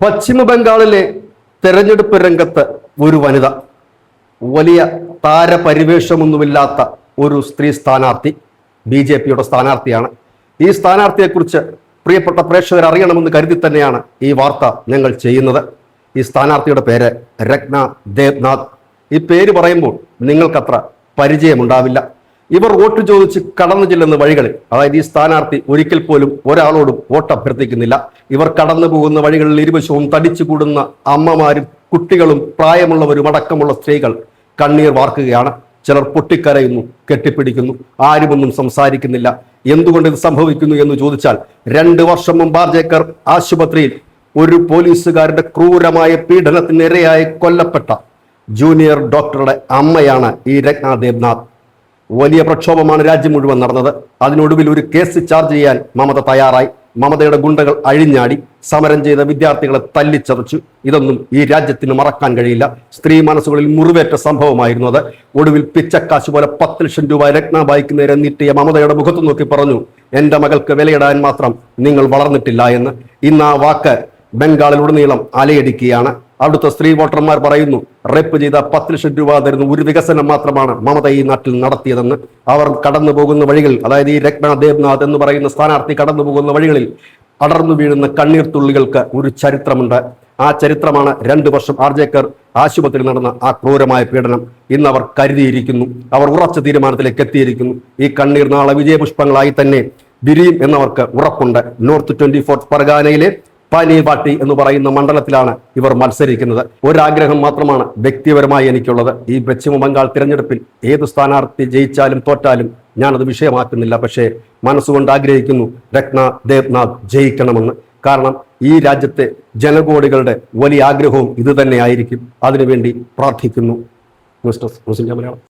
പശ്ചിമ ബംഗാളിലെ തെരഞ്ഞെടുപ്പ് രംഗത്ത് ഒരു വനിത, വലിയ താരപരിവേഷമൊന്നുമില്ലാത്ത ഒരു സ്ത്രീ സ്ഥാനാർത്ഥി, BJPയുടെ സ്ഥാനാർത്ഥിയാണ്. ഈ സ്ഥാനാർത്ഥിയെക്കുറിച്ച് പ്രിയപ്പെട്ട പ്രേക്ഷകർ അറിയണമെന്ന് കരുതി തന്നെയാണ് ഈ വാർത്ത ഞങ്ങൾ ചെയ്യുന്നത്. ഈ സ്ഥാനാർത്ഥിയുടെ പേര് രത്ന ദേബ്നാഥ്. ഈ പേര് പറയുമ്പോൾ നിങ്ങൾക്കത്ര പരിചയമുണ്ടാവില്ല. ഇവർ വോട്ട് ചോദിച്ച് കടന്നു ചെല്ലുന്ന വഴികളിൽ, അതായത് ഈ സ്ഥാനാർത്ഥി ഒരിക്കൽ പോലും ഒരാളോടും വോട്ട് അഭ്യർത്ഥിക്കുന്നില്ല. ഇവർ കടന്നു പോകുന്ന വഴികളിൽ ഇരുവശവും തടിച്ചു കൂടുന്ന അമ്മമാരും കുട്ടികളും പ്രായമുള്ളവരും അടക്കമുള്ള സ്ത്രീകൾ കണ്ണീർ വാർക്കുകയാണ്. ചിലർ പൊട്ടിക്കരയുന്നു, കെട്ടിപ്പിടിക്കുന്നു. ആരുമൊന്നും സംസാരിക്കുന്നില്ല. എന്തുകൊണ്ട് ഇത് സംഭവിക്കുന്നു എന്ന് ചോദിച്ചാൽ, 2 വർഷം മുമ്പ് ആർജേക്കർ ആശുപത്രിയിൽ ഒരു പോലീസുകാരുടെ ക്രൂരമായ പീഡനത്തിനിരയായി കൊല്ലപ്പെട്ട ജൂനിയർ ഡോക്ടറുടെ അമ്മയാണ് ഈ രത്ന ദേബ്നാഥ്. വലിയ പ്രക്ഷോഭമാണ് രാജ്യം മുഴുവൻ നടന്നത്. അതിനൊടുവിൽ ഒരു കേസ് ചാർജ് ചെയ്യാൻ മമത തയ്യാറായി. മമതയുടെ ഗുണ്ടകൾ അഴിഞ്ഞാടി, സമരം ചെയ്ത വിദ്യാർത്ഥികളെ തല്ലിച്ചതച്ചു. ഇതൊന്നും ഈ രാജ്യത്തിന് മറക്കാൻ കഴിയില്ല. സ്ത്രീ മനസ്സുകളിൽ മുറിവേറ്റ സംഭവമായിരുന്നു അത്. ഒടുവിൽ പിച്ചക്കാശ് പോലെ 10 ലക്ഷം രൂപ രത്നാബായിക്ക് നേരെ നീട്ടിയ മമതയുടെ മുഖത്ത് നോക്കി പറഞ്ഞു, എൻ്റെ മകൾക്ക് വിലയിടാൻ മാത്രം നിങ്ങൾ വളർന്നിട്ടില്ല എന്ന്. ഇന്ന് ആ വാക്ക് ബംഗാളിലുടനീളം അലയടിക്കുകയാണ്. അവിടുത്തെ സ്ത്രീ വോട്ടർമാർ പറയുന്നു, റേപ്പ് ചെയ്ത 10 ലക്ഷം രൂപ തരുന്ന ഒരു വികസനം മാത്രമാണ് മമത ഈ നാട്ടിൽ നടത്തിയതെന്ന്. അവർ കടന്നു പോകുന്ന വഴികളിൽ, അതായത് ഈ രത്ന ദേബ്നാഥ് എന്ന് പറയുന്ന സ്ഥാനാർത്ഥി കടന്നു പോകുന്ന വഴികളിൽ അടർന്നു വീഴുന്ന കണ്ണീർ തുള്ളികൾക്ക് ഒരു ചരിത്രമുണ്ട്. ആ ചരിത്രമാണ് 2 വർഷം ആർജേക്കർ ആശുപത്രിയിൽ നടന്ന ആ ക്രൂരമായ പീഡനം. ഇന്ന് അവർ കരുതിയിരിക്കുന്നു, അവർ ഉറച്ച തീരുമാനത്തിലേക്ക് എത്തിയിരിക്കുന്നു. ഈ കണ്ണീർ നാളെ വിജയപുഷ്പങ്ങളായി തന്നെ വിരിയും എന്നവർക്ക് ഉറപ്പുണ്ട്. നോർത്ത് 24 പർഗാനയിലെ പാനിപാട്ടി എന്ന് പറയുന്ന മണ്ഡലത്തിലാണ് ഇവർ മത്സരിക്കുന്നത്. ഒരാഗ്രഹം മാത്രമാണ് വ്യക്തിപരമായി എനിക്കുള്ളത്. ഈ പശ്ചിമ ബംഗാൾ തിരഞ്ഞെടുപ്പിൽ ഏത് സ്ഥാനാർത്ഥി ജയിച്ചാലും തോറ്റാലും ഞാനത് വിഷയമാക്കുന്നില്ല. പക്ഷേ മനസ്സുകൊണ്ട് ആഗ്രഹിക്കുന്നു രത്ന ദേബ്നാഥ് ജയിക്കണമെന്ന്. കാരണം ഈ രാജ്യത്തെ ജനകോടികളുടെ വലിയ ആഗ്രഹവും ഇത് തന്നെയായിരിക്കും. അതിനുവേണ്ടി പ്രാർത്ഥിക്കുന്നു. News desk news India Malayalam.